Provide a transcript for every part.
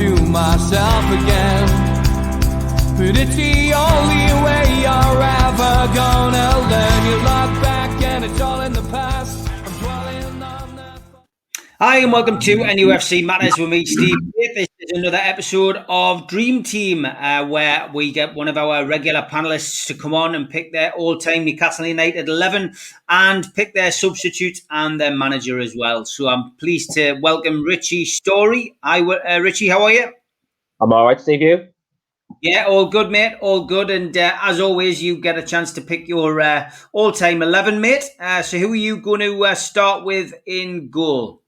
to myself again. But it's the only way you're ever gonna learn. You look back and it's all in the past. I'm dwelling on that. Hi and welcome to NUFC Matters with me, Steve. This is another episode of Dream Team where we get one of our regular panellists to come on and pick their all-time Newcastle United 11 and pick their substitute and their manager as well. So I'm pleased to welcome Richie Storey. Hi, Richie, how are you? I'm all right, Steve, you? Yeah, all good, mate. All good. And as always, you get a chance to pick your all-time 11, mate. So who are you going to start with in goal?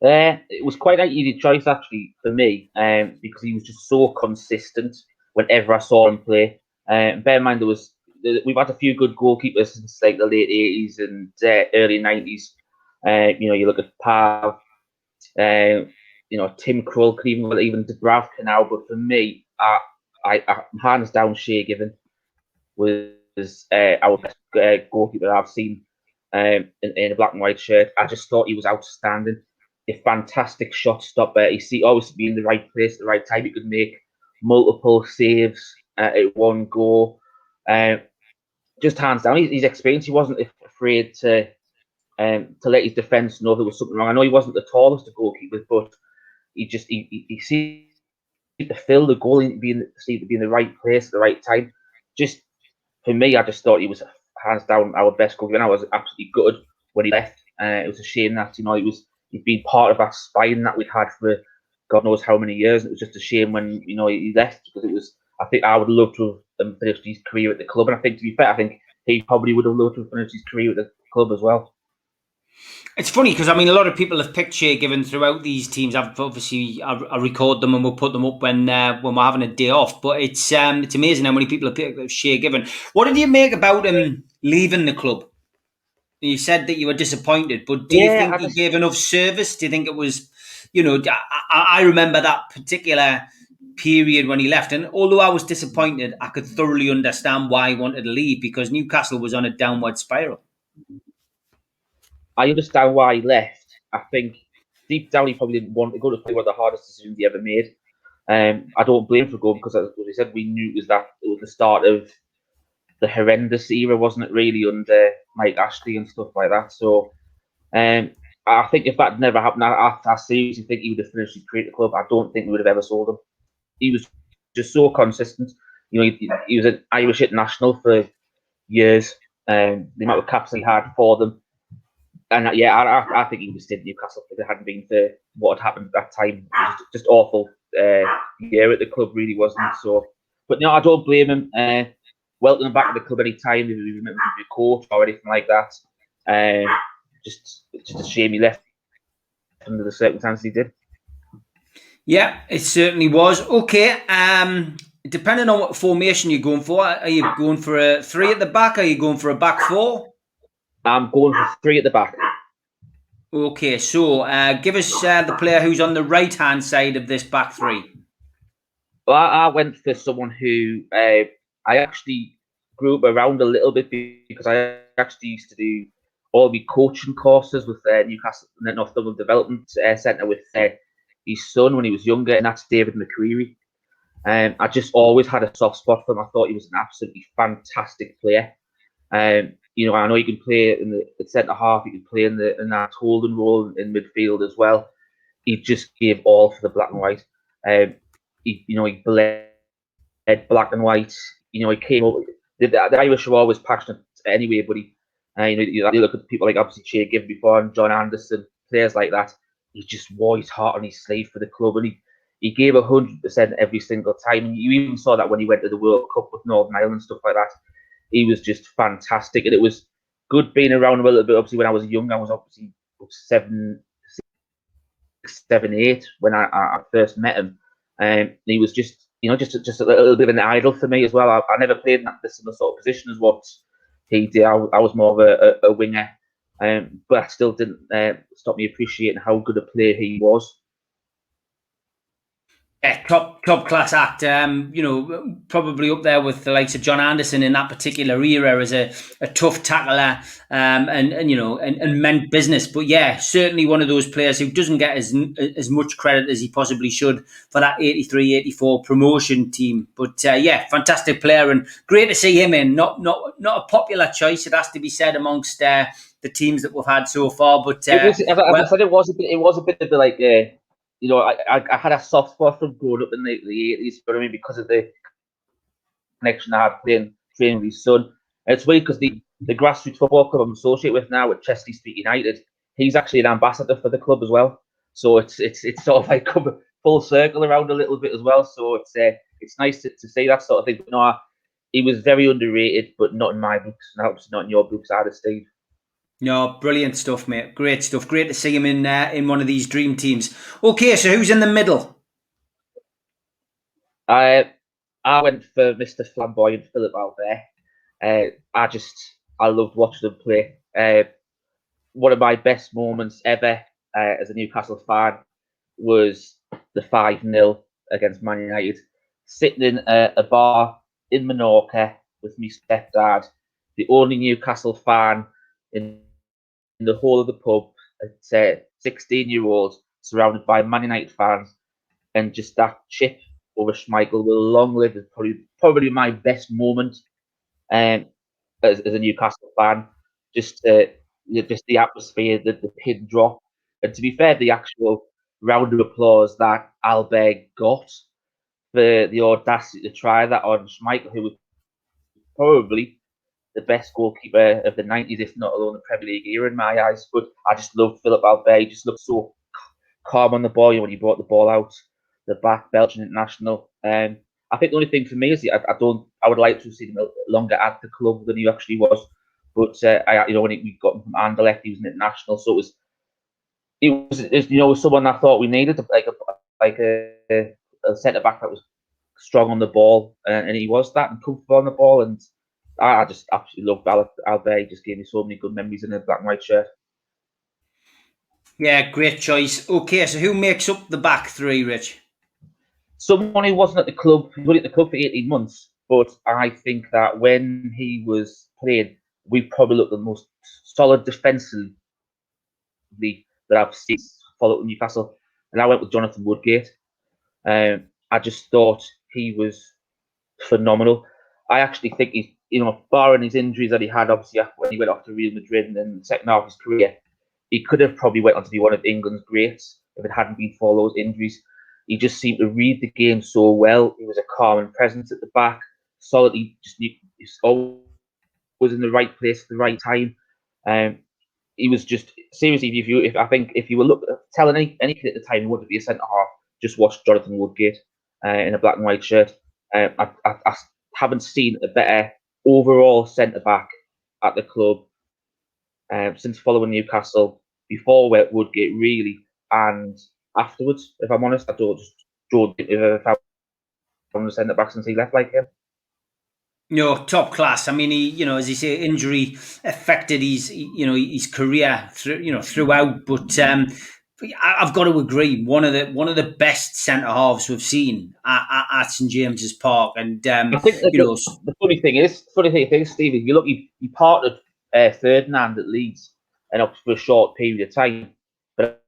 It was quite an easy choice, actually, for me, because he was just so consistent whenever I saw him play. Bear in mind, we've had a few good goalkeepers since like the late 80s and early 90s. You look at Pav, Tim Krul, even Dubravka now. But for me, I hands down, Shea Given was our best goalkeeper I've seen in a black and white shirt. I just thought he was outstanding. A fantastic shot stopper. He always be in the right place at the right time. He could make multiple saves at one go. Just hands down, his experience. He wasn't afraid to let his defence know there was something wrong. I know he wasn't the tallest of goalkeepers, but he seemed to fill the goal, seemed to be in the right place at the right time. Just for me, I just thought he was hands down our best goalkeeper. And I was absolutely gutted when he left. It was a shame that he'd been part of that spine that we'd had for God knows how many years. It was just a shame when he left, because I think I would love to have finished his career at the club, and I think, to be fair, I think he probably would have loved to have finished his career at the club as well. It's funny because, a lot of people have picked Shea Given throughout these teams. I record them and we'll put them up when we're having a day off. But it's amazing how many people have picked Shea Given. What did you make about him leaving the club? You said that you were disappointed, but do you think he gave enough service? Do you think it was, I remember that particular period when he left, and although I was disappointed, I could thoroughly understand why he wanted to leave, because Newcastle was on a downward spiral. I understand why he left. I think deep down he probably didn't want to go to play. One of the hardest decisions he ever made. I don't blame him for going, because, as we said, we knew it was the start of the horrendous era, wasn't it, really, under Mike Ashley and stuff like that. So I think if that never happened, I seriously think he would have finished his career at the club. I don't think we would have ever sold him. He was just so consistent. He was an Irish international for years. The amount of caps he had for them. And I think he would have stayed at Newcastle if it hadn't been for what had happened at that time. It was just awful year at the club, really, wasn't it? So, but no, I don't blame him. Welcome him back to the club any time if he was meant to be a coach or anything like that. Just a shame he left under the circumstances he did. Yeah, it certainly was. Okay, depending on what formation you're going for, are you going for a 3 at the back? Or are you going for a back 4? I'm going for 3 at the back. Okay, so give us the player who's on the right-hand side of this back 3. Well, I went for someone who I actually grew up around a little bit, because I actually used to do all the coaching courses with Newcastle North Development Centre with his son when he was younger, and that's David McCreary. I just always had a soft spot for him. I thought he was an absolutely fantastic player. I know he can play in the centre half. He can play in that holding role in midfield as well. He just gave all for the black and white. He bled black and white. He came up. The Irish were always passionate anyway, but you look at people like obviously Shea Given before, and John Anderson, players like that. He just wore his heart on his sleeve for the club, and he gave 100% every single time. And you even saw that when he went to the World Cup with Northern Ireland and stuff like that. He was just fantastic, and it was good being around him a little bit. Obviously, when I was young, I was obviously 7, 8 when I first met him, and he was just just a little bit of an idol for me as well. I never played in that similar sort of position as what he did. I was more of a winger, but I still didn't stop me appreciating how good a player he was. Yeah, top class act. Probably up there with the likes of John Anderson in that particular era as a tough tackler, and meant business. But yeah, certainly one of those players who doesn't get as much credit as he possibly should for that 83-84 promotion team. But yeah, fantastic player and great to see him in. Not a popular choice, it has to be said, amongst the teams that we've had so far. But It was, as I well, said, it was a bit of like, I had a soft spot from growing up in the 80s, but I mean, because of the connection I had training with his son. And it's weird because the grassroots football club I'm associated with now at Chester Street United, he's actually an ambassador for the club as well. So it's sort of like come full circle around a little bit as well. So it's nice to see that sort of thing. But no, he was very underrated, but not in my books, and obviously not in your books either, Steve. no, brilliant stuff, mate. Great stuff. Great to see him in one of these dream teams. Okay, so who's in the middle? I went for Mr. Flamboyant Philip Albert. I loved watching him play. One of my best moments ever as a Newcastle fan was the 5-0 against Man United. Sitting in a bar in Menorca with my stepdad, the only Newcastle fan in the whole of the pub, at 16-year-olds surrounded by Man United fans, and just that chip over Schmeichel will long live is probably my best moment as a Newcastle fan. Just just the atmosphere, the pin drop, and to be fair, the actual round of applause that Albert got for the audacity to try that on Schmeichel, who was probably the best goalkeeper of the 90s, if not alone the Premier League era in my eyes. But I just loved Philip Albert. He just looked so calm on the ball when he brought the ball out the back, Belgian international. I think the only thing for me is I would like to have seen him longer at the club than he actually was. But when we got him from Anderlecht, he was an international, so it was someone I thought we needed, like a centre back that was strong on the ball, and he was that and comfortable on the ball. And I just absolutely loved Albert. He just gave me so many good memories in a black and white shirt. Yeah, great choice. Okay, so who makes up the back three, Rich? Someone who wasn't at the club, he was only at the club for 18 months, but I think that when he was playing, we probably looked the most solid defensively that I've seen follow Newcastle. And I went with Jonathan Woodgate. I just thought he was phenomenal. I actually think he's, barring his injuries that he had, obviously, when he went off to Real Madrid and then the second half of his career, he could have probably went on to be one of England's greats if it hadn't been for those injuries. He just seemed to read the game so well. He was a calming presence at the back, solid. He's always in the right place at the right time. He was just seriously. If you were telling any kid at the time who wanted to be a centre half, just watch Jonathan Woodgate in a black and white shirt. I haven't seen a better overall centre back at the club since following Newcastle, before Woodgate really, and afterwards. If I'm honest, I don't think I've ever found a centre back since he left like him. No, top class. I mean, he, as you say, injury affected his career throughout. But I've got to agree, one of the best centre halves we've seen at St James's Park. And I think the funny thing is, Steve, if you look, he partnered Ferdinand at Leeds and up for a short period of time, but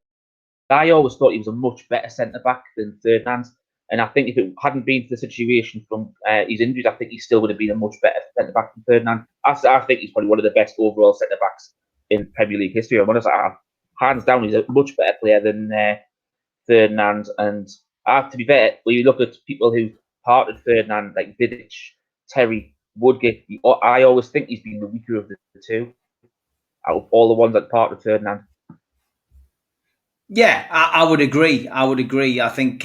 I always thought he was a much better centre back than Ferdinand. And I think if it hadn't been for the situation from his injuries, I think he still would have been a much better centre back than Ferdinand. I think he's probably one of the best overall centre backs in Premier League history. I'm honest, hands down, he's a much better player than Ferdinand. And to be fair, when you look at people who partnered Ferdinand, like Vidic, Terry, Woodgate, I always think he's been the weaker of the two out of all the ones that partnered Ferdinand. Yeah, I would agree. I think,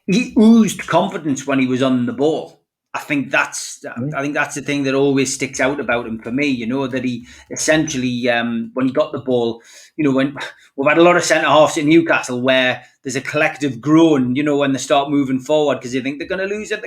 he oozed confidence when he was on the ball. I think that's the thing that always sticks out about him for me. That he essentially, when he got the ball, when we've had a lot of centre halves in Newcastle where there's a collective groan, when they start moving forward because they think they're going to lose it,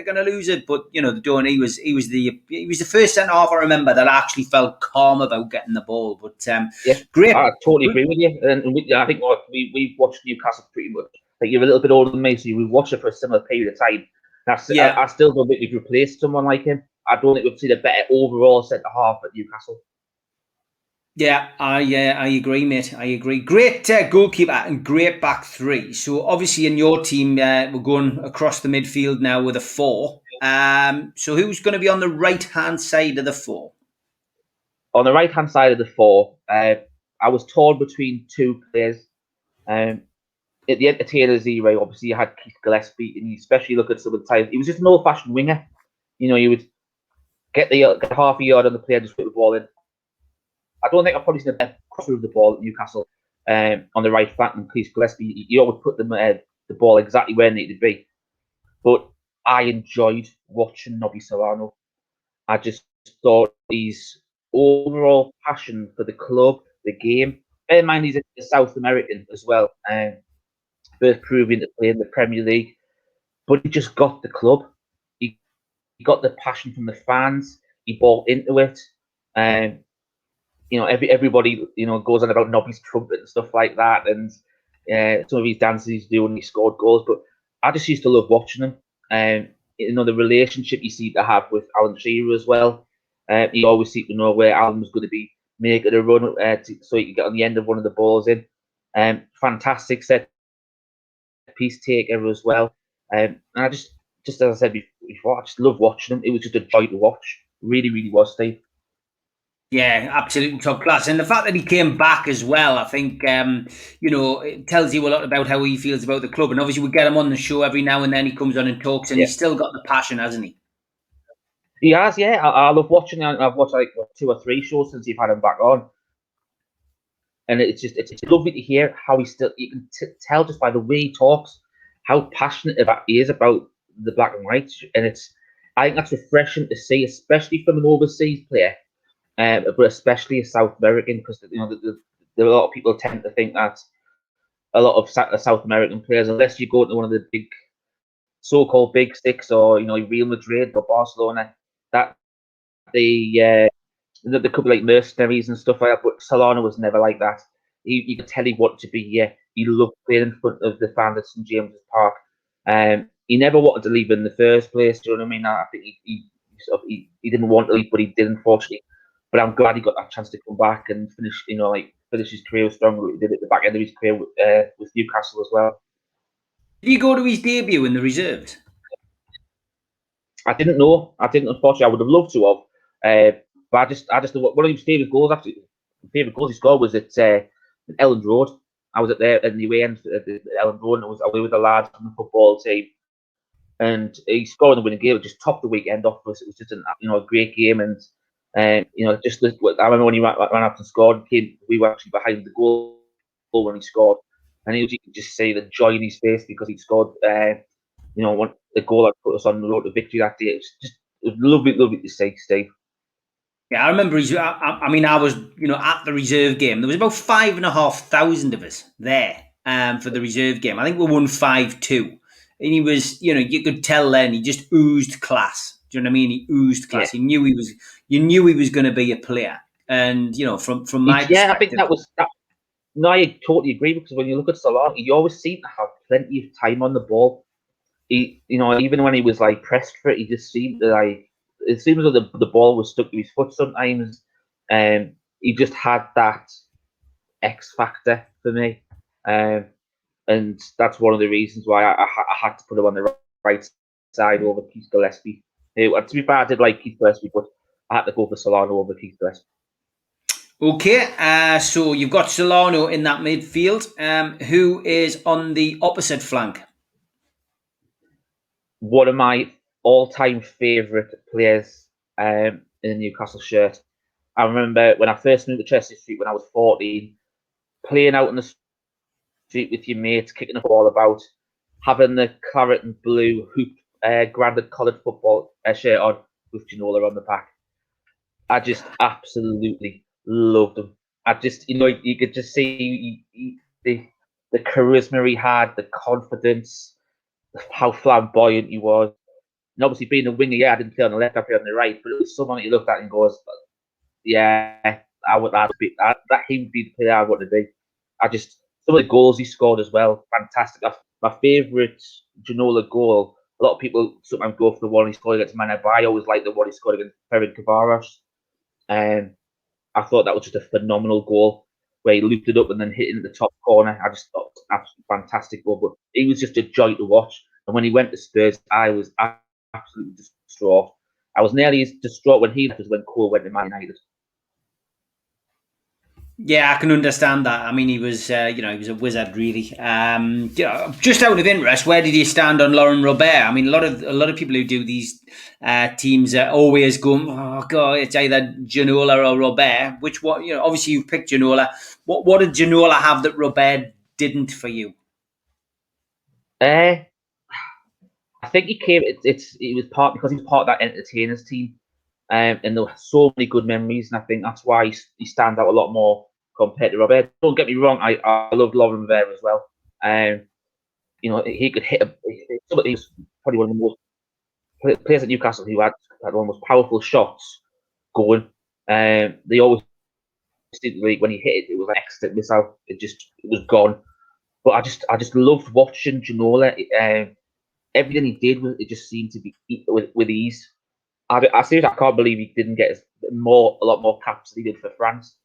but they don't. He was the first centre half I remember that actually felt calm about getting the ball. But yeah, great. I totally agree with you, and I think we've watched Newcastle pretty much like you're a little bit older than me, so you watch it for a similar period of time. I still don't think we've replaced someone like him. I don't think we've seen a better overall centre half at Newcastle. Yeah, I agree, mate. I agree. Great goalkeeper and great back three. So obviously in your team, we're going across the midfield now with a 4. So who's going to be on the right hand side of the 4? On the right hand side of the 4, I was torn between 2 players. At the entertainers era, obviously you had Keith Gillespie, and you especially look at some of the times, he was just an old fashioned winger. You know, you would get half a yard on the player, just put the ball in. I don't think I've probably seen a better crosser of the ball at Newcastle on the right flank than Keith Gillespie. You always put the ball exactly where it needed to be. But I enjoyed watching Nobby Solano. I just thought his overall passion for the club, the game. Bear in mind, he's a South American as well, first proving to play in the Premier League. But he just got the club. He got the passion from the fans. He bought into it. You know, everybody, you know, goes on about Nobby's trumpet and stuff like that, and some of his dances he's doing, he scored goals. But I just used to love watching him. You know, the relationship you seem to have with Alan Shearer as well. You always seem to know where Alan was going to be making a run, so you can get on the end of one of the balls in. Fantastic set piece taker as well. And I just as I said before, I just love watching him. It was just a joy to watch. Really, really was, Steve. Yeah, absolutely top class. And the fact that he came back as well, I think, you know, it tells you a lot about how he feels about the club. And obviously we get him on the show every now and then. He comes on and talks, and he's still got the passion, hasn't he? He has, yeah. I love watching him. I've watched like 2 or 3 shows since you've had him back on. And it's lovely to hear how you can tell just by the way he talks, how passionate he is about the black and white. And I think that's refreshing to see, especially from an overseas player. But especially a South American, because you know there are a lot of people tend to think that a lot of South American players, unless you go to one of the big so-called big six, or you know Real Madrid or Barcelona, that they could be like mercenaries and stuff like that. But Solano was never like that. You could tell he wanted to be here. He loved playing in front of the fans at St James's Park. He never wanted to leave in the first place. Do you know what I mean? I think he didn't want to leave, but he did, unfortunately. But I'm glad he got that chance to come back and finish his career strong. He did it at the back end of his career with Newcastle as well. Did you go to his debut in the reserves? I didn't know. I didn't, unfortunately. I would have loved to have. But I just one of his favourite goals, actually, favourite goals he scored was at Elland Road. I was at there in the away end at Elland Road, and I was away with the lads from the football team. And he scored in the winning game. It just topped the weekend off for us. It was just a great game, and you know, just I remember when he ran up and scored. We were actually behind the goal when he scored, and you could just see the joy in his face because he scored. You know, the goal that put us on the road to victory that day. It was lovely to see, Steve. Yeah, I remember. I mean, I was, you know, at the reserve game. There was about 5,500 of us there for the reserve game. I think we won 5-2, and he was, you know, you could tell then he just oozed class. Do you know what I mean? He oozed class. Yeah. You knew he was going to be a player, and you know, from my perspective, I think that was that. No, I totally agree, because when you look at Solano, he always seemed to have plenty of time on the ball. He, you know, even when he was like pressed for it, he just seemed to it seems as though the ball was stuck to his foot sometimes. He just had that X factor for me, and that's one of the reasons why I had to put him on the right side over Keith Gillespie. To be fair, I did like Keith Gillespie, but I had to go for Solano over Keith Gillespie. Okay, so you've got Solano in that midfield. Who is on the opposite flank? One of my all-time favourite players in a Newcastle shirt. I remember when I first moved to Chester Street when I was 14, playing out on the street with your mates, kicking the ball about, having the claret and blue hoop Grandad collared football shirt on with Ginola on the back. I just absolutely loved him. I just, you know, you could just see the charisma he had, the confidence, how flamboyant he was. And obviously, being a winger, I didn't play on the left, I played on the right, but it was someone you looked at and goes, yeah, I would that he would be the player I want to be. Some of the goals he scored as well, fantastic. my favourite Ginola goal. A lot of people sometimes go for the one he scored against Man United, but I always like the one he scored against Ferenc Kavaras. I thought that was just a phenomenal goal where he looped it up and then hit it in the top corner. I just thought it was an absolutely fantastic goal. But he was just a joy to watch. And when he went to Spurs, I was absolutely distraught. I was nearly as distraught when he left as when Cole went to Man United. Yeah, I can understand that. I mean, he was, he was a wizard, really. Just out of interest, where did you stand on Laurent Robert? I mean, a lot of people who do these teams are always going, oh god, it's either Ginola or Robert. Which one? Obviously you picked Ginola. What did Ginola have that Robert didn't for you? I think he came. He was part because he was part of that entertainers team, and there were so many good memories, and I think that's why he stands out a lot more compared to Robert. Don't get me wrong, I loved Laurent Robert as well. He could hit. He was probably one of the most players at Newcastle who had one of the most powerful shots going. They always when he hit it, it was an exit missile. It was gone. But I just loved watching Ginola. Everything he did, it just seemed to be with ease. I seriously, I can't believe he didn't get a lot more caps than he did for France.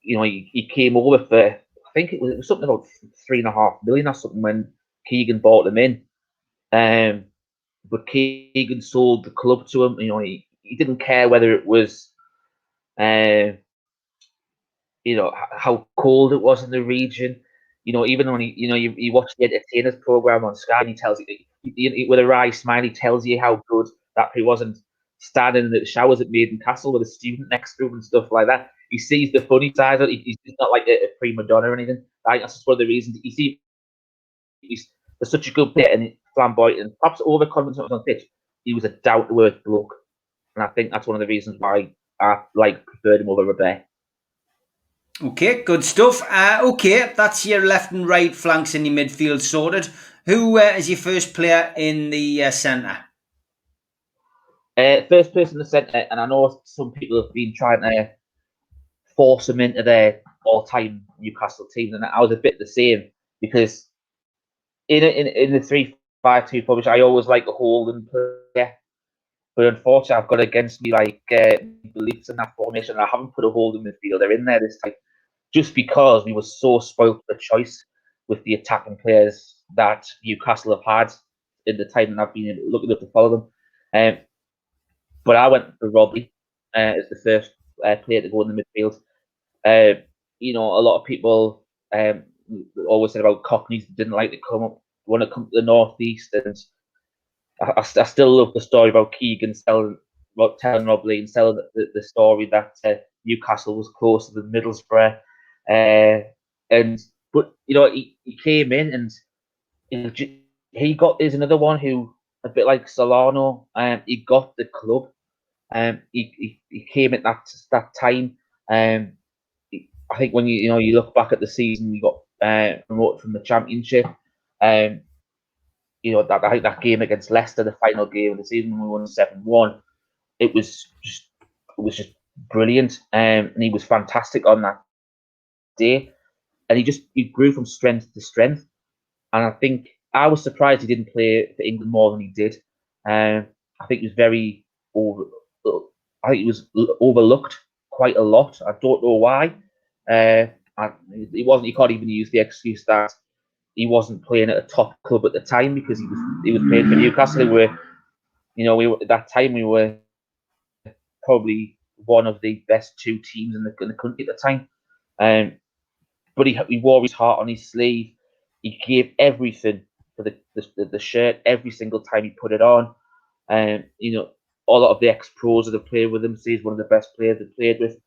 He came over for, I think it was something about 3.5 million or something when Keegan bought him in. But Keegan sold the club to him. He didn't care whether it was, how cold it was in the region. Even when you watch the entertainers program on Sky, and he tells you with a wry smile, he tells you how good that he wasn't standing in the showers at Maiden Castle with a student next to him and stuff like that. He sees the funny side of it. He's not like a prima donna or anything. That's just one of the reasons. You see, he's such a good player and flamboyant and perhaps overconfident on pitch. He was a down-to-earth bloke, and I think that's one of the reasons why I preferred him over Robert. Okay, good stuff. Okay, that's your left and right flanks in your midfield sorted. Who is your first player in the centre? First person in the centre, and I know some people have been trying to force him into their all-time Newcastle team, and I was a bit the same because in the 3-5-2 formation, I always like a holding player, but unfortunately, I've got against me beliefs in that formation, and I haven't put a holding midfielder in there this time, just because we were so spoilt for choice with the attacking players that Newcastle have had in the time that I've been looking up to follow them. But I went for Robbie as the first player to go in the midfield. A lot of people always said about Cockneys didn't like to want to come to the northeast, and I still love the story about Keegan telling Rob Lee and selling the story that Newcastle was closer than Middlesbrough, but he came in and is another one who, a bit like Solano, he got the club. He came at that time. I think when you look back at the season, we got promoted from the Championship. I think that game against Leicester, the final game of the season, when we won 7-1, it was just brilliant. And he was fantastic on that day. And he grew from strength to strength. And I think I was surprised he didn't play for England more than he did. I think he was overlooked quite a lot. I don't know why. He wasn't. You can't even use the excuse that he wasn't playing at a top club at the time because he was playing for Newcastle. At that time we were probably one of the best two teams in the country at the time. But he wore his heart on his sleeve. He gave everything for the shirt every single time he put it on. A lot of the ex-pros that have played with him say he's one of the best players they've played with.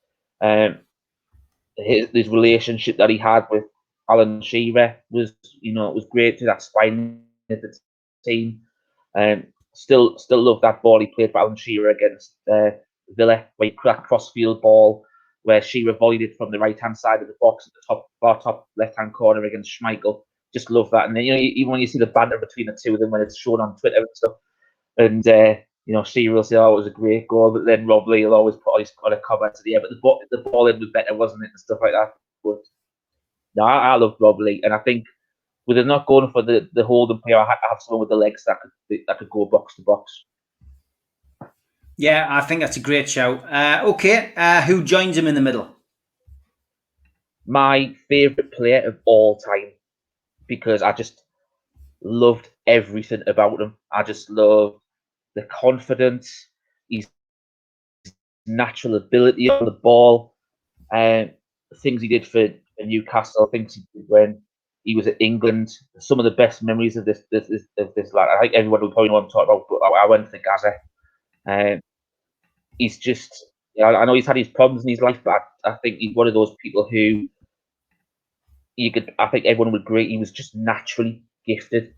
His relationship that he had with Alan Shearer was great to that spine of the team. Still love that ball he played for Alan Shearer against Villa, where he put that cross-field ball where Shearer volleyed it from the right-hand side of the box at the top left-hand corner against Schmeichel. Just love that. And then, even when you see the banter between the two of them when it's shown on Twitter and stuff, and Shearer will say, "Oh, it was a great goal," but then Rob Lee will always put his kind of comment to the end. But the ball in was better, wasn't it, and stuff like that. But no, I love Rob Lee, and I think with it not going for the holding player, I had to have someone with the legs that could go box to box. Yeah, I think that's a great shout. Okay, who joins him in the middle? My favourite player of all time, because I just loved everything about him. I just love the confidence, his natural ability on the ball, and things he did for Newcastle, things he did when he was at England. Some of the best memories of this lad. I think everyone would probably want to talk about, but I went to Gaza. He's just, I know he's had his problems in his life, but I think he's one of those people who I think everyone would agree he was just naturally gifted.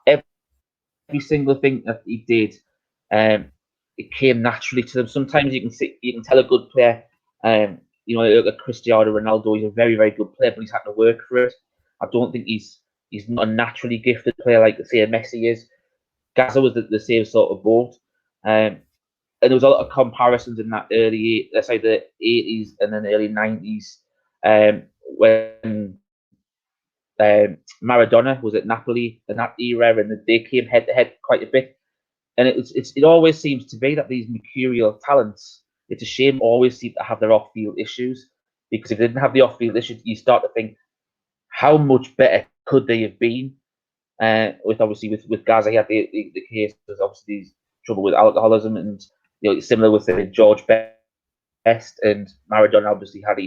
Every single thing that he did, it came naturally to them. Sometimes you can tell a good player, look at Cristiano Ronaldo. He's a very, very good player, but he's had to work for it. I don't think he's not a naturally gifted player like, say, Messi is. Gaza was the same sort of boat. And there was a lot of comparisons in that the 80s and then early 90s, when Maradona was at Napoli in that era, and they came head to head quite a bit. And it always seems to be that these mercurial talents, it's a shame, always seem to have their off-field issues, because if they didn't have the off-field issues, you start to think, how much better could they have been? With Gaza, he had the case. There's obviously trouble with alcoholism, and similar with George Best and Maradona. Obviously had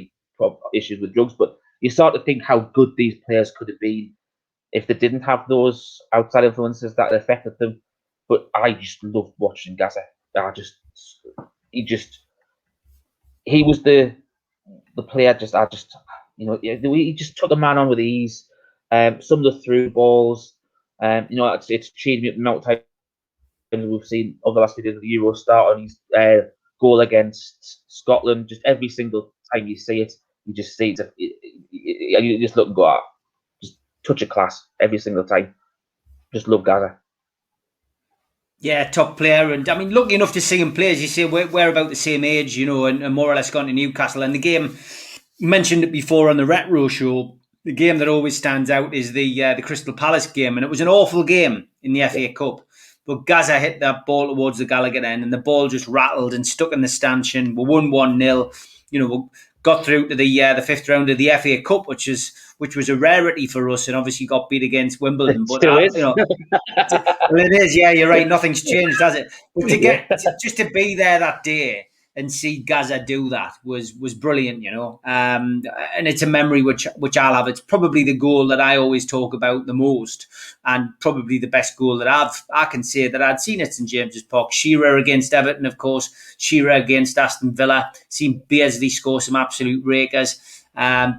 issues with drugs, but you start to think how good these players could have been if they didn't have those outside influences that affected them. But I just loved watching Gaza. He was the player. He just took the man on with ease. Some of the through balls, it's changed me up the amount of time we've seen over the last few days of the Euro start on his goal against Scotland. Just every single time you see it, you just see it. You just look and go, just touch of class every single time. Just love Gaza. Yeah, top player. And I mean, lucky enough to see him play, as you say, we're about the same age, and more or less gone to Newcastle. And the game, you mentioned it before on the Retro Show, the game that always stands out is the Crystal Palace game. And it was an awful game in the FA Cup. But Gaza hit that ball towards the Gallagher end, and the ball just rattled and stuck in the stanchion. We won 1-0. We got through to the fifth round of the FA Cup, which was a rarity for us, and obviously got beat against Wimbledon. But Still is. well, it is. Yeah, you're right. Nothing's changed, has it? But just to be there that day and see Gaza do that was brilliant, and it's a memory which I'll have. It's probably the goal that I always talk about the most, and probably the best goal that I can say that I'd seen at St James's Park. Shearer against Everton, of course. Shearer against Aston Villa. Seen Beardsley score some absolute rakers.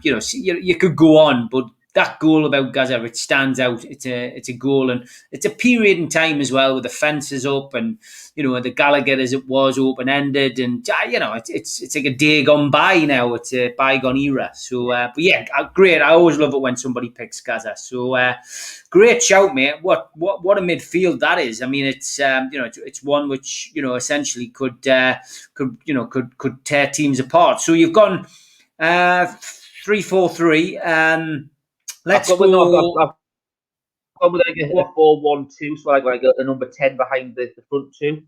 You could go on, but that goal about Gaza, it stands out. It's a goal, and it's a period in time as well, with the fences up, and the Gallagher as it was open ended, and it's like a day gone by now. It's a bygone era. So, but yeah, great. I always love it when somebody picks Gaza. So, great shout, mate. What a midfield that is. I mean, it's it's one which essentially could tear teams apart. So you've gone 3-4-3. Let's go. I've gone with like a 4-1-2, so like a number 10 behind the front two.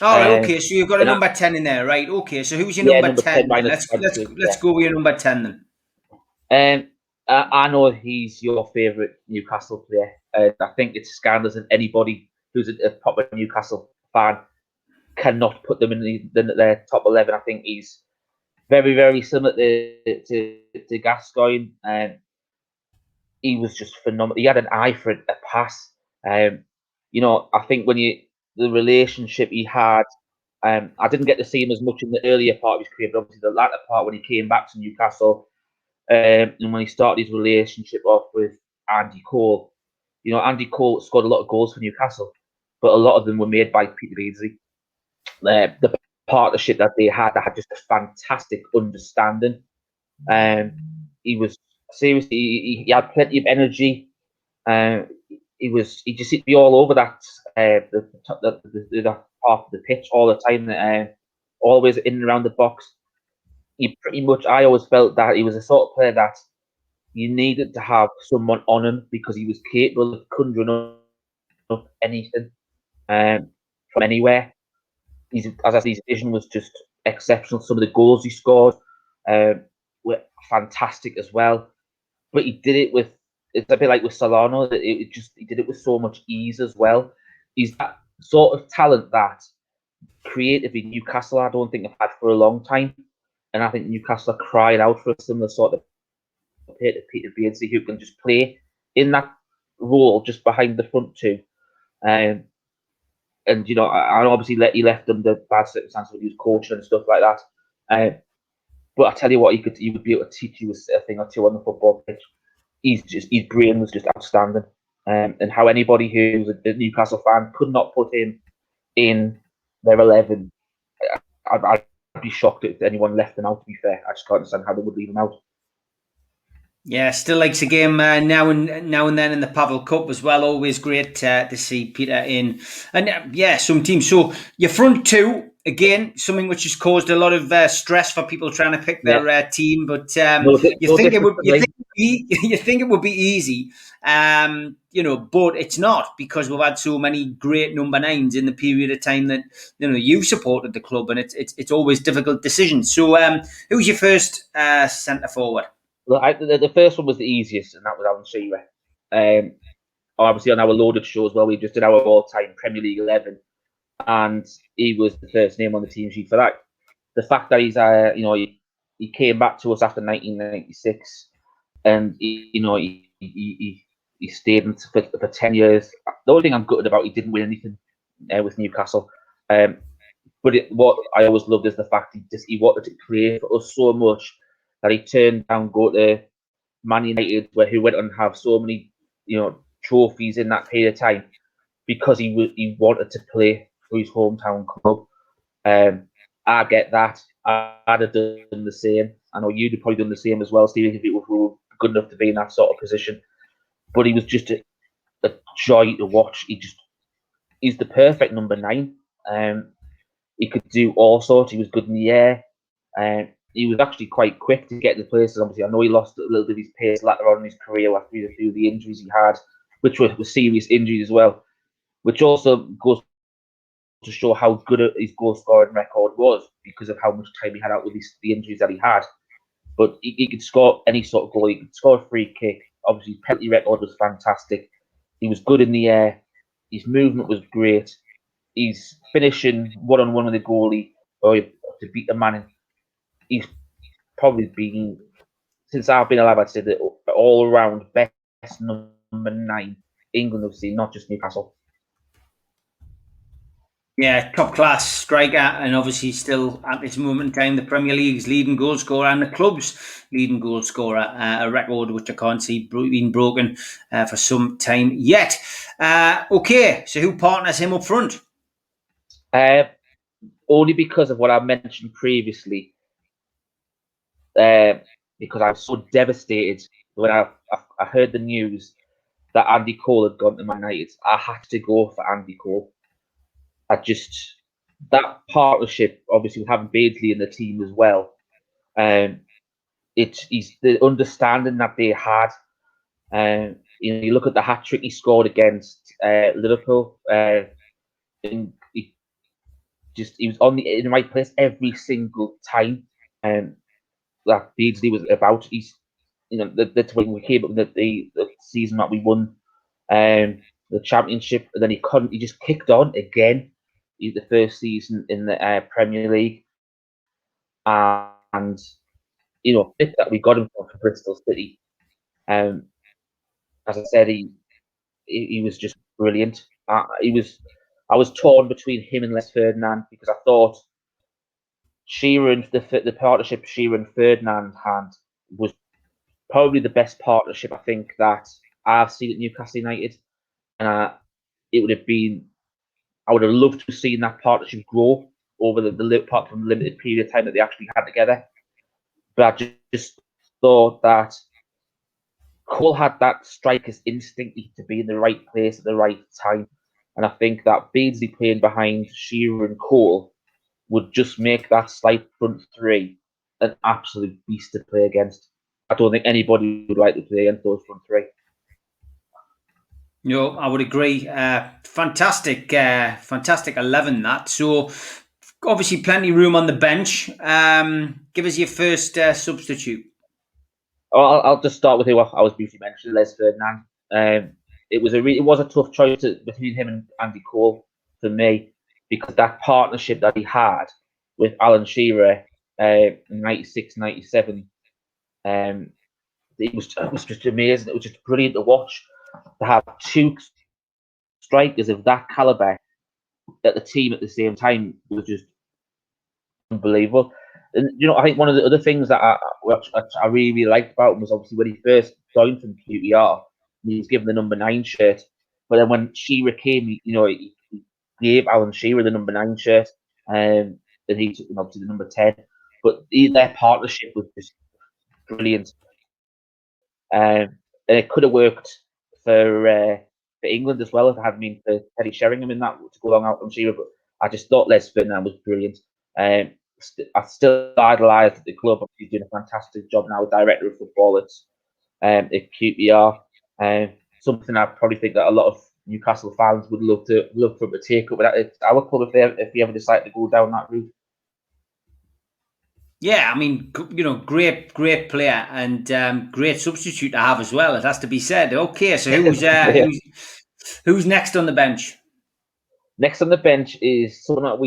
All right, okay. So you've got a number 10 in there, right? Okay. So who's your number 10? Let's go with your number 10 then. I know he's your favourite Newcastle player. I think it's scandalous that anybody who's a proper Newcastle fan cannot put them in their top 11. I think he's very, very similar to Gascoigne. He was just phenomenal. He had an eye for a pass. I think the relationship he had, I didn't get to see him as much in the earlier part of his career, but obviously the latter part when he came back to Newcastle, and when he started his relationship off with Andy Cole. Andy Cole scored a lot of goals for Newcastle, but a lot of them were made by Peter Beardsley. The partnership that they had just a fantastic understanding. He was seriously, he had plenty of energy. He just seemed to be all over that the half of the pitch all the time. Always in and around the box. I always felt that he was a sort of player that you needed to have someone on him because he was capable of conjuring up anything from anywhere. As I said, his vision was just exceptional. Some of the goals he scored were fantastic as well. But he did it with, it's a bit like with Solano, that he did it with so much ease as well. He's that sort of talent that creatively Newcastle, I don't think have had for a long time. And I think Newcastle are crying out for a similar sort of player to Peter Beardsley who can just play in that role just behind the front two. Um, and you know, I obviously he left under bad circumstances when he was coaching and stuff like that. But I tell you what, he would be able to teach you a thing or two on the football pitch. His brain was just outstanding, and how anybody who's a Newcastle fan could not put him in their 11, I'd be shocked if anyone left him out. To be fair, I just can't understand how they would leave him out. Yeah, still likes a game now and then in the Pavel Cup as well. Always great to see Peter in, and yeah, some teams. So your front two again, something which has caused a lot of stress for people trying to pick their team. But you think it would you think it would be easy, you know, but it's not, because we've had so many great number nines in the period of time that you've supported the club, and it's always difficult decisions. So who's your first centre forward? Well, the first one was the easiest, and that was Alan Shearer. Obviously, on our loaded show as well, we just did our all-time Premier League 11, and he was the first name on the team sheet for that. The fact that he's, he came back to us after 1996, and he stayed for 10 years. The only thing I'm gutted about, he didn't win anything with Newcastle. But what I always loved is the fact he wanted to play for us so much that he turned down go to Man United, where he went on to have so many trophies in that period of time, because he wanted to play for his hometown club. I get that. I'd have done the same. I know you'd have probably done the same as well, Stevie, if we were good enough to be in that sort of position. But he was just a joy to watch. He's the perfect number 9. He could do all sorts. He was good in the air. He was actually quite quick to get to places. Obviously, I know he lost a little bit of his pace later on in his career after a few of the injuries he had, which were serious injuries as well, which also goes to show how good his goal scoring record was, because of how much time he had out with the injuries that he had. But he could score any sort of goal. He could score a free kick. Obviously, his penalty record was fantastic. He was good in the air. His movement was great. He's finishing one-on-one with the goalie or to beat the man. He's probably been, since I've been alive, I'd say the all-round best number 9 England have seen, not just Newcastle. Yeah, top class striker, and obviously still at this moment in time the Premier League's leading goal scorer and the club's leading goal scorer, a record which I can't see being broken for some time yet. Okay, so who partners him up front? Only because of what I mentioned previously. Because I was so devastated when I heard the news that Andy Cole had gone to Man United. I had to go for Andy Cole. That partnership, obviously having Beardsley in the team as well, it's the understanding that they had. You look at the hat trick he scored against Liverpool, and he was in the right place every single time. That Beardsley was about. That's when we came up with the season that we won the championship, and then he just kicked on again. The first season in the Premier League, and that we got him from Bristol City. As I said, he was just brilliant. I was torn between him and Les Ferdinand, because I thought the partnership Shearer and Ferdinand had was probably the best partnership I think that I've seen at Newcastle United, and it would have been. I would have loved to have seen that partnership grow over the limited period of time that they actually had together. But I just thought that Cole had that striker's instinct to be in the right place at the right time, and I think that Beardsley playing behind Shearer and Cole would just make that slight front three an absolute beast to play against. I don't think anybody would like to play against those front three. No, I would agree. Fantastic 11 that. So obviously plenty of room on the bench. Give us your first substitute. I'll just start with who I was briefly mentioning, Les Ferdinand. It was a tough choice between him and Andy Cole for me, because that partnership that he had with Alan Shearer in 96, 97, it was just amazing. It was just brilliant to watch, to have two strikers of that calibre at the team at the same time. Was just unbelievable. And I think one of the other things that I really, really liked about him was obviously when he first joined from QPR, he was given the number 9 shirt. But then when Shearer came, he gave Alan Shearer the number 9 shirt, and he took obviously the number 10. But their partnership was just brilliant. And it could have worked for England as well if it hadn't been for Teddy Sheringham in that to go along out on Shearer. But I just thought Les Ferdinand was brilliant. I still idolise the club. He's doing a fantastic job now, director of football at QPR. Something I probably think that a lot of Newcastle fans would love for him to take up. But it's our club if he ever decided to go down that route. Yeah, I mean, great player and great substitute to have as well. It has to be said. Okay, so who's next on the bench? Next on the bench is someone that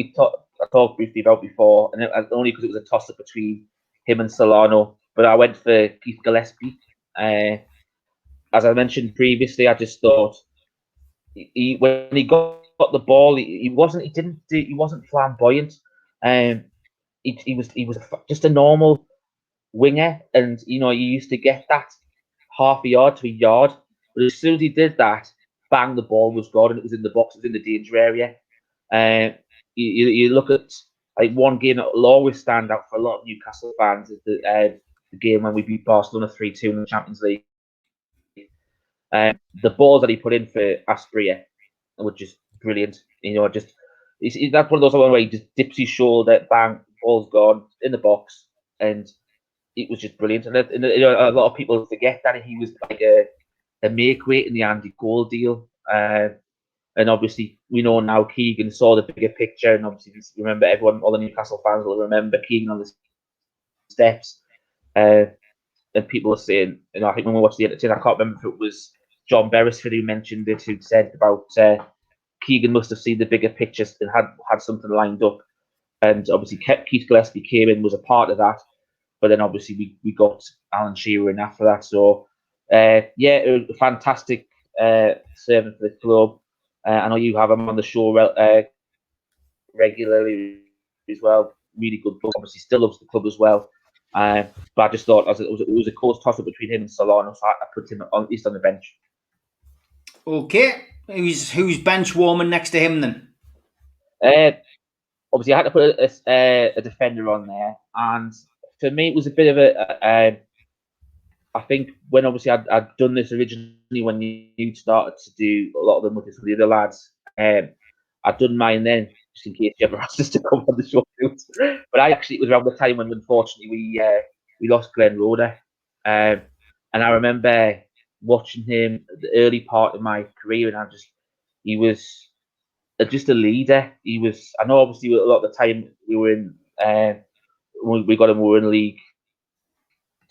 I talked briefly about before, and only because it was a toss-up between him and Solano. But I went for Keith Gillespie. As I mentioned previously, I just thought when he got the ball, he wasn't flamboyant. He was just a normal winger, and you used to get that half a yard to a yard. But as soon as he did that, bang, the ball was gone, and it was in the box, it was in the danger area. You look at one game that will always stand out for a lot of Newcastle fans is the game when we beat Barcelona 3-2 in the Champions League. The balls that he put in for Aspria were just brilliant. That's one of those where he just dips his shoulder, bang, ball's gone in the box, and it was just brilliant. And a lot of people forget that he was like a make weight in the Andy Cole deal. And obviously, we know now Keegan saw the bigger picture, and obviously, remember all the Newcastle fans will remember Keegan on the steps. And people are saying, I think when we watched the entertainment, I can't remember if it was John Beresford who mentioned it, who said about Keegan must have seen the bigger pictures and had something lined up. And obviously, Keith Gillespie came in, was a part of that. But then obviously, we got Alan Shearer in after that. So, a fantastic servant for the club. I know you have him on the show regularly as well. Really good club. Obviously, still loves the club as well. But I just thought it was a close toss-up between him and Solano, so I put him at least on the bench. Okay, who's bench warming next to him then? Obviously, I had to put a defender on there, and for me, it was a bit of I think when obviously I'd done this originally when you started to do a lot of them with the other lads, I'd done mine then just in case you ever asked us to come on the show. But it was around the time when unfortunately we lost Glenn Roeder, and I remember watching him at the early part of my career, and he was just a leader. I know obviously a lot of the time we were in we got him, we were in league.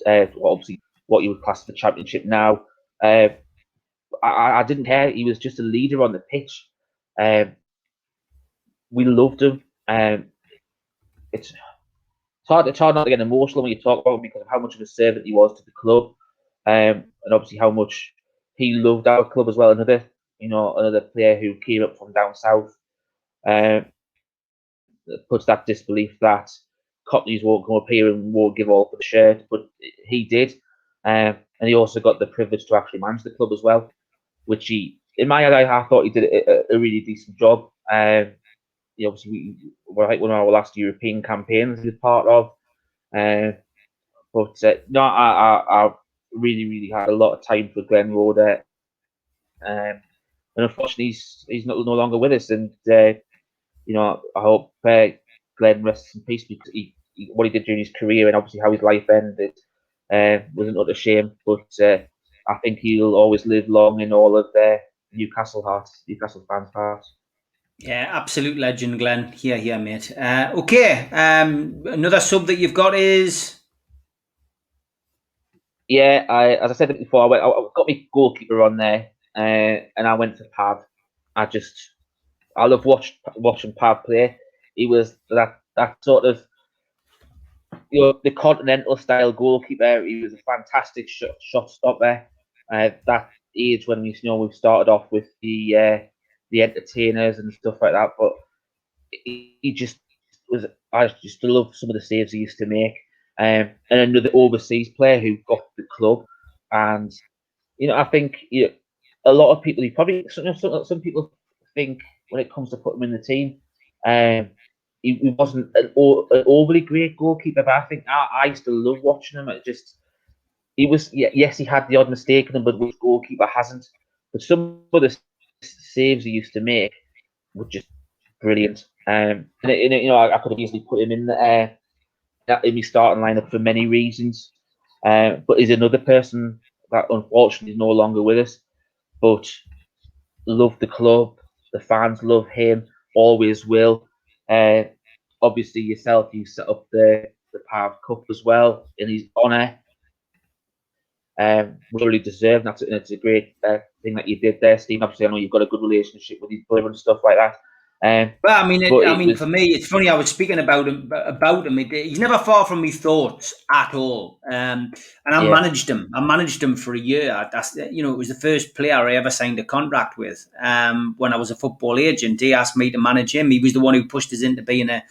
Obviously, what you would class the championship now. I didn't care. He was just a leader on the pitch. We loved him. It's hard not to get emotional when you talk about him because of how much of a servant he was to the club, and obviously how much he loved our club as well. Another player who came up from down south. Puts that disbelief that Cockneys won't come up here and won't give all for the shirt, but he did. And he also got the privilege to actually manage the club as well, which in my eye, I thought he did a really decent job. Obviously, we were like one of our last European campaigns he was part of. I really, really had a lot of time for Glenn Roeder. And unfortunately, he's no longer with us. And, I hope Glenn rests in peace because what he did during his career and obviously how his life ended was an utter shame. But I think he'll always live long in all of Newcastle fans' hearts. Yeah, absolute legend, Glenn. Here, mate. Okay, another sub that you've got is... Yeah, as I said before, I got my goalkeeper on there, and I went for Pav. I love watching Pav play. He was that sort of, the continental style goalkeeper. He was a fantastic shot stopper. That age when we started off with the entertainers and stuff like that, but he just was. I just love some of the saves he used to make. And another overseas player who got the club, and I think a lot of people. Some people think when it comes to putting him in the team, he wasn't an overly great goalkeeper, but I think I used to love watching him. He was, yes, he had the odd mistake in him, but which goalkeeper hasn't? But some of the saves he used to make were just brilliant. I could have easily put him in my starting lineup for many reasons. But he's another person that unfortunately is no longer with us, but love the club. The fans love him, always will. Obviously, yourself, you set up the Power Cup as well in his honour. Really deserved. It's a great thing that you did there, Steve. Obviously, I know you've got a good relationship with his brother and stuff like that. Well, for me, it's funny. I was speaking about him. He's never far from my thoughts at all. And I managed him. I managed him for a year. It was the first player I ever signed a contract with. When I was a football agent, he asked me to manage him. He was the one who pushed us into being a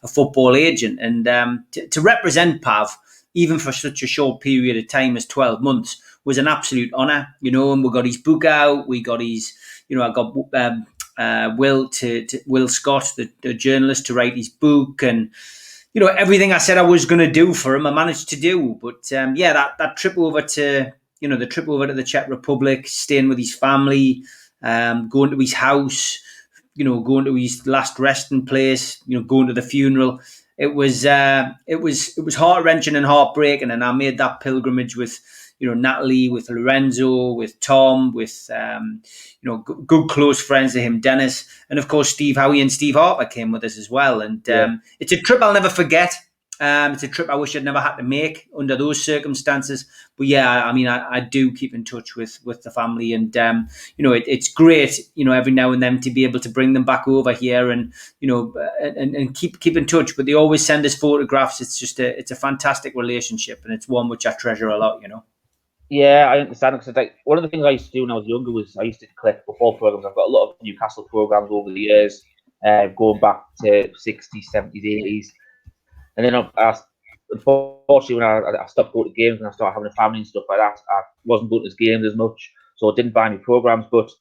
football agent, and to represent Pav, even for such a short period of time as 12 months, was an absolute honour. And we got his book out. We got his. I got. Will Scott, the journalist, to write his book, and everything I said I was going to do for him, I managed to do. But that trip over to the Czech Republic, staying with his family, going to his house, going to his last resting place, going to the funeral. It was heart wrenching and heartbreaking, and I made that pilgrimage with Natalie, with Lorenzo, with Tom, with good close friends of him, Dennis, and of course Steve Howie and Steve Harper came with us as well. And it's a trip I'll never forget. It's a trip I wish I'd never had to make under those circumstances. But I do keep in touch with the family, and it's great, every now and then to be able to bring them back over here and and keep in touch. But they always send us photographs. It's a fantastic relationship, and it's one which I treasure a lot. Yeah, I understand. Because one of the things I used to do when I was younger was I used to collect football programs. I've got a lot of Newcastle programs over the years, going back to 60s, 70s, 80s. And then unfortunately, when I stopped going to games and I started having a family and stuff like that, I wasn't going to games as much, so I didn't buy any programs. But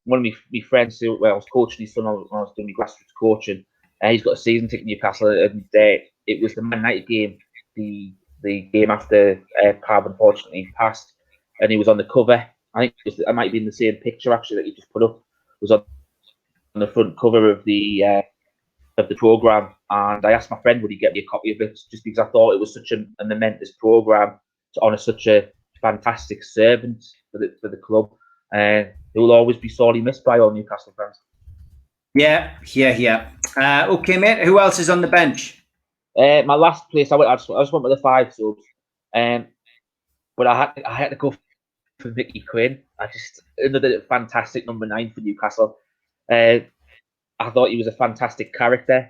one of my friends I was coaching his son when I was doing my grassroots coaching, he's got a season ticket in Newcastle, and it was the Man United game, the game after Pav unfortunately passed, and he was on the cover. I think it might be in the same picture actually that you just put up. It was on the front cover of the program, and I asked my friend would he get me a copy of it, just because I thought it was such a momentous program to honour such a fantastic servant for the club. He will always be sorely missed by all Newcastle fans. Yeah. Okay, mate. Who else is on the bench? My last place, I just went with the 5 subs, but I had to go for Mickey Quinn. Another fantastic number 9 for Newcastle. I thought he was a fantastic character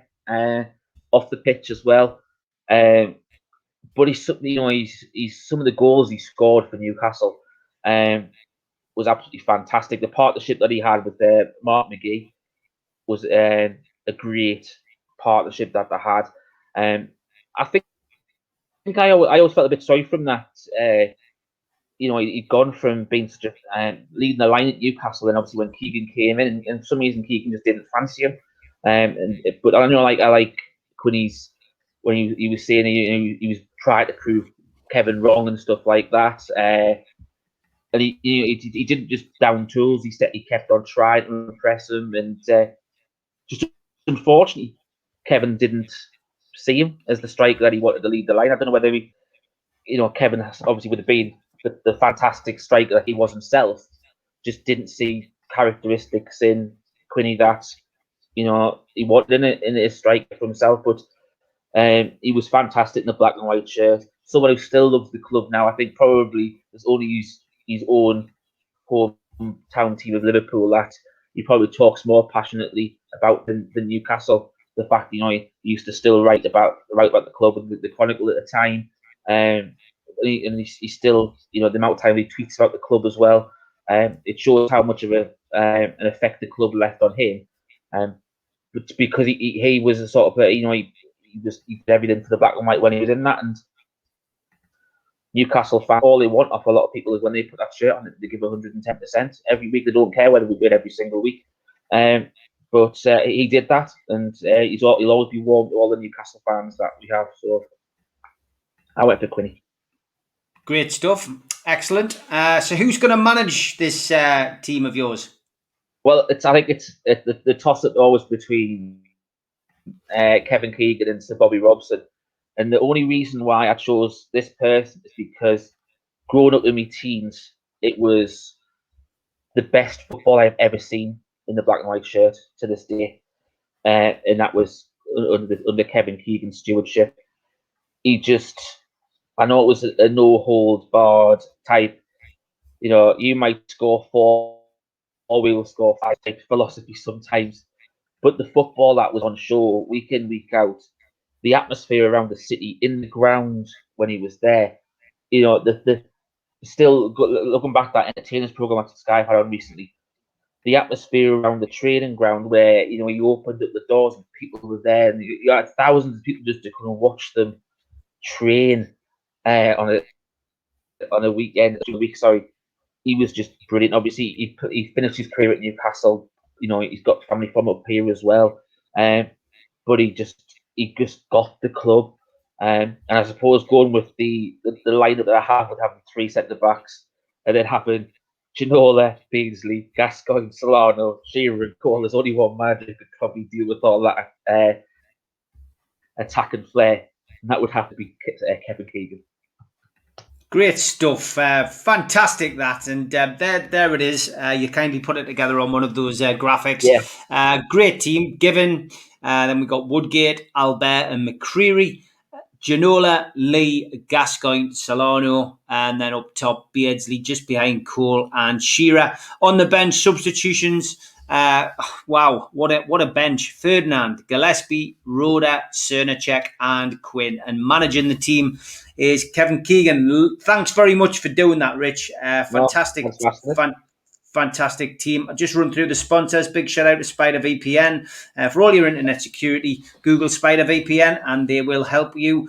off the pitch as well. But he's some of the goals he scored for Newcastle was absolutely fantastic. The partnership that he had with Mark McGee was a great partnership that they had. I think I always felt a bit sorry for him that he'd gone from being such a leading the line at Newcastle, and obviously when Keegan came in, and for some reason Keegan just didn't fancy him. But I know, I like when he was saying he was trying to prove Kevin wrong and stuff like that. And he didn't just down tools. He kept on trying to impress him, and just unfortunately, Kevin didn't see him as the striker that he wanted to lead the line. I don't know whether Kevin obviously would have been the fantastic striker that he was himself. Just didn't see characteristics in Quinny that he wanted in his striker for himself. But he was fantastic in the black and white shirt. Someone who still loves the club now. I think probably there's only his own hometown team of Liverpool that he probably talks more passionately about than Newcastle. The fact he used to still write about the club and the Chronicle at the time, and he's still the amount of time he tweets about the club as well. It shows how much of an effect the club left on him. But because he was a sort of he did everything for the black and white when he was in that. And Newcastle fans, all they want off a lot of people is when they put that shirt on, they give 110% every week. They don't care whether we win every single week. But he did that, and he'll always be warm to all the Newcastle fans that we have. So I went for Quinny. Great stuff. Excellent. So who's going to manage this team of yours? Well, I think it's the toss-up always between Kevin Keegan and Sir Bobby Robson. And the only reason why I chose this person is because growing up in my teens, it was the best football I've ever seen in the black and white shirt to this day. And that was under Kevin Keegan's stewardship. I know it was a no-holds-barred type, you might score 4 or we will score 5 type philosophy sometimes. But the football that was on show week in, week out, the atmosphere around the city, in the ground when he was there, still looking back at that entertainers program that Sky had on recently, the atmosphere around the training ground where you opened up the doors and people were there, and you had thousands of people just to come and watch them train on a weekend, He was just brilliant. Obviously, he finished his career at Newcastle. He's got family from up here as well, but he just got the club. And I suppose going with the lineup that I have with having 3 centre backs, and then having Ginola, Beasley, Gascoigne, Solano, Shearer, and Cole. There's only one man who could probably deal with all that attack and flair, and that would have to be Kevin Keegan. Great stuff. Fantastic that. And there it is. You kindly put it together on one of those graphics. Yeah. Great team. Given. Then we got Woodgate, Albert and McCreary. Ginola, Lee, Gascoigne, Solano, and then up top, Beardsley, just behind Cole and Shearer. On the bench, substitutions. Wow, what a bench. Ferdinand, Gillespie, Roda, Cernacek, and Quinn. And managing the team is Kevin Keegan. Thanks very much for doing that, Rich. Fantastic. Fantastic team. I'll just run through the sponsors. Big shout out to Spider VPN. For all your internet security, Google Spider VPN and they will help you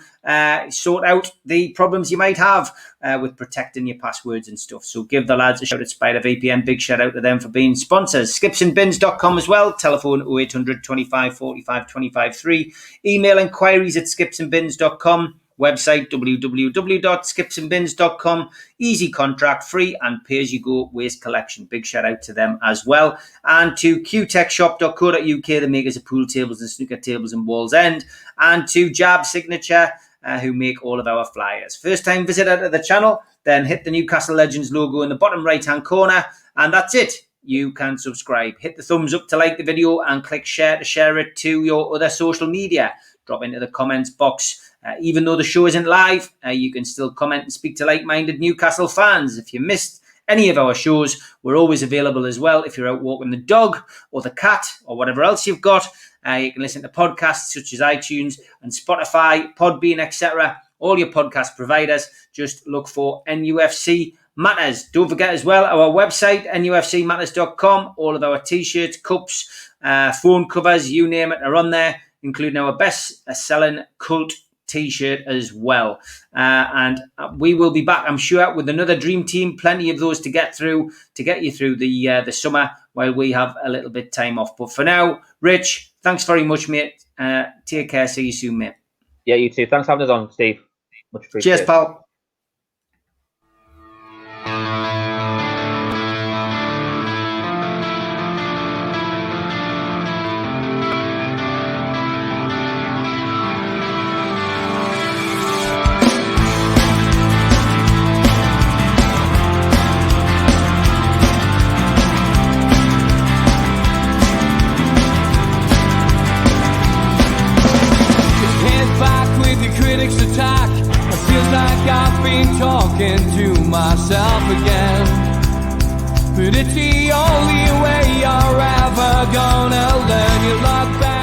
sort out the problems you might have with protecting your passwords and stuff. So give the lads a shout at Spider VPN. Big shout out to them for being sponsors. Skipsandbins.com as well. Telephone 0800 25 45 25 3. Email inquiries at skipsandbins.com. Website www.skipsandbins.com. Easy contract, free and pay-as-you-go waste collection. Big shout out to them as well. And to qtechshop.co.uk, the makers of pool tables and snooker tables in Wallsend. And to Jab Signature, who make all of our flyers. First time visitor to the channel, then hit the Newcastle Legends logo in the bottom right-hand corner. And that's it. You can subscribe. Hit the thumbs up to like the video and click share to share it to your other social media. Drop into the comments box. Even though the show isn't live, you can still comment and speak to like-minded Newcastle fans. If you missed any of our shows, we're always available as well. If you're out walking the dog or the cat or whatever else you've got, you can listen to podcasts such as iTunes and Spotify, Podbean, etc. All your podcast providers. Just look for NUFC Matters. Don't forget as well our website, nufcmatters.com. All of our t-shirts, cups, phone covers, you name it, are on there, including our best-selling cult t-shirt as well. And we will be back, I'm sure, with another dream team. Plenty of those to get through to get you through the summer while we have a little bit time off. But for now, Rich, thanks very much, mate. Take care. See you soon, mate. Yeah, you too. Thanks for having us on, Steve. Much appreciated. Cheers, pal. critics attack. It feels like I've been talking to myself again. But it's the only way you're ever gonna learn. You look back